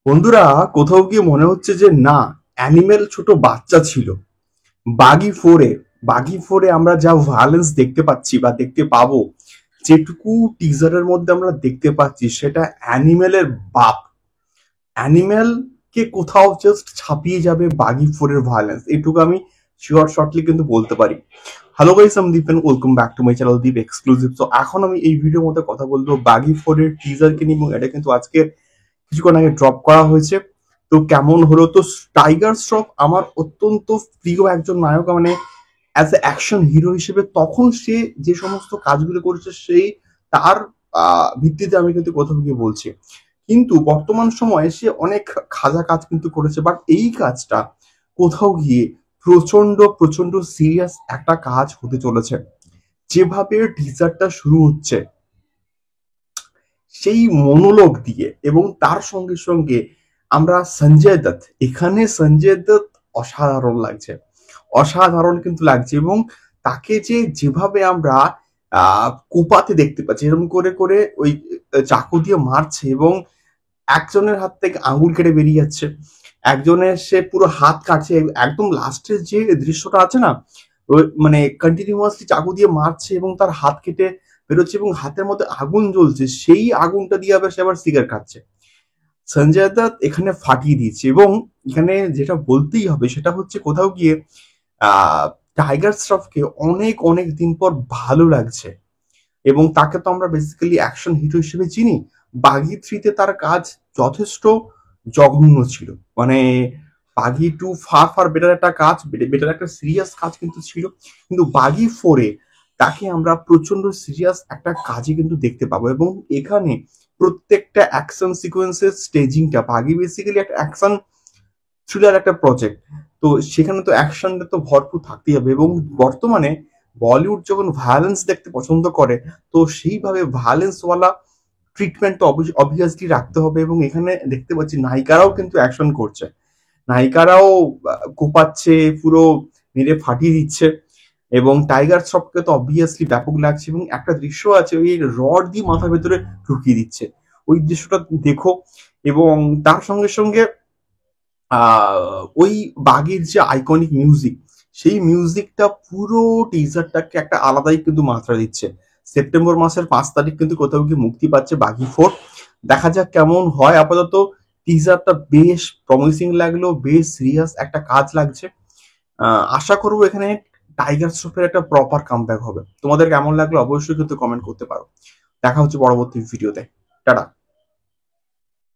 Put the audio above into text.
বন্ধুরা, কোথাও গিয়ে মনে হচ্ছে যে না, অ্যানিমেল ছোট বাচ্চা ছিল। বাগি ফোরে বাগি ফোরে আমরা যা ভায়োলেন্স দেখতে পাচ্ছি বা দেখতে পাবো, যেটুকু টিজারের মধ্যে আমরা দেখতে পাচ্ছি সেটা অ্যানিমেলের বাপ। অ্যানিমেল কে কোথাও জাস্ট ছাপিয়ে যাবে বাগি ফোরের ভায়োলেন্স, এটুকু আমি শিওর শর্টলি কিন্তু বলতে পারি। হ্যালো গাইস, আমি Deep and welcome back to my channel Deep exclusive. তো এখন আমি এই ভিডিওর মধ্যে কথা বলবো বাগি ফোরের টিজারকে নিয়ে, এবং এটা কিন্তু আজকে কিছুক্ষণ আগে ড্রপ করা হয়েছে। তো কেমন হলো? তো টাইগার শ্রফ আমার অত্যন্ত প্রিয় একজন নায়ক, মানে অ্যাজ এ অ্যাকশন হিরো হিসেবে তখন সে যে সমস্ত কাজগুলো করেছে সেই তার ভিত্তিতে আমি কিন্তু কোথাও গিয়ে বলছি। কিন্তু বর্তমান সময়ে সে অনেক খাজা কাজ কিন্তু করেছে, বাট এই কাজটা কোথাও গিয়ে প্রচন্ড প্রচন্ড সিরিয়াস একটা কাজ হতে চলেছে। যেভাবে টিজারটা শুরু হচ্ছে সেই মনোলগ দিয়ে, এবং তার সঙ্গে সঙ্গে আমরা সঞ্জয় দত্ত, এখানে সঞ্জয় দত্ত অসাধারণ লাগছে, অসাধারণ কিন্তু লাগছে। এবং তাকে যেভাবে আমরা কোপাতে দেখতে পাচ্ছি, এরকম করে করে ওই চাকু দিয়ে মারছে, এবং একজনের হাত থেকে আঙুল কেটে বেরিয়ে যাচ্ছে, একজনের সে পুরো হাত কাটছে। একদম লাস্টের যে দৃশ্যটা আছে না, ওই মানে কন্টিনিউয়াসলি চাকু দিয়ে মারছে এবং তার হাত কেটে বেরোচ্ছে এবং হাতের মধ্যে আগুন জ্বলছে, সেই আগুনটা দিয়ে আবার সে আবার সিগারেট খাচ্ছে। সঞ্জয় দত্ত এখানে ফাটিয়ে দিয়েছে। এবং এখানে যেটা বলতেই হবে সেটা হচ্ছে কোথাও গিয়ে টাইগার শ্রফকে অনেক অনেক দিন পর ভালো লাগছে। এবং তাকে তো আমরা বেসিক্যালি অ্যাকশন হিরো হিসেবে চিনি। বাঘি থ্রিতে তার কাজ যথেষ্ট জঘন্য ছিল, মানে Baaghi too far far better একটা কাজ, বেটার একটা সিরিয়াস কাজ কিন্তু ছিল। কিন্তু বাঘি ফোরে তাকে আমরা প্রচন্ড সিরিয়াস একটা কাজে কিন্তু দেখতে পাবো। এবং এখানে প্রত্যেকটা অ্যাকশন সিকোয়েন্সের স্টেজিংটা, বাঘি বেসিক্যালি একটা অ্যাকশন থ্রিলার একটা প্রজেক্ট, তো সেখানে তো অ্যাকশনটা তো ভরপুর থাকতেই হবে। এবং বর্তমানে বলিউড যখন ভায়োলেন্স দেখতে পছন্দ করে, তো সেইভাবে ভায়োলেন্সওয়ালা ট্রিটমেন্ট তো অবভিয়াসলি রাখতে হবে। এবং এখানে দেখতে পাচ্ছি নায়িকারাও কিন্তু অ্যাকশন করছে, নায়িকারাও কোপাচ্ছে, পুরো মেরে ফাটিয়ে দিচ্ছে। এবং টাইগার শ্রফকে তো অবভিয়াসলি ব্যাপক লাগছে, এবং একটা দৃশ্য আছে ওই রড দিয়ে মাথার ভেতরে ঢুকিয়ে দিচ্ছে, ওই দৃশ্যটা দেখো। এবং তার সঙ্গে সঙ্গে ওই বাগের যে আইকনিক মিউজিক, সেই মিউজিকটা পুরো টিজারটাকে একটা আলাদাই কিন্তু মাত্রা দিচ্ছে। সেপ্টেম্বর মাসের 5 তারিখ কিন্তু কোথাও গিয়ে মুক্তি পাচ্ছে বাগি ফোর। দেখা যাক কেমন হয়। আপাতত টিজারটা বেশ প্রমিসিং লাগলো, বেশ সিরিয়াস একটা কাজ লাগছে। আশা করবো এখানে টাইগার শ্রফের একটা প্রপার কামব্যাক হবে। তোমাদের কেমন লাগলো অবশ্যই কিন্তু কমেন্ট করতে পারো। দেখা হচ্ছে পরবর্তী ভিডিওতে। টাটা।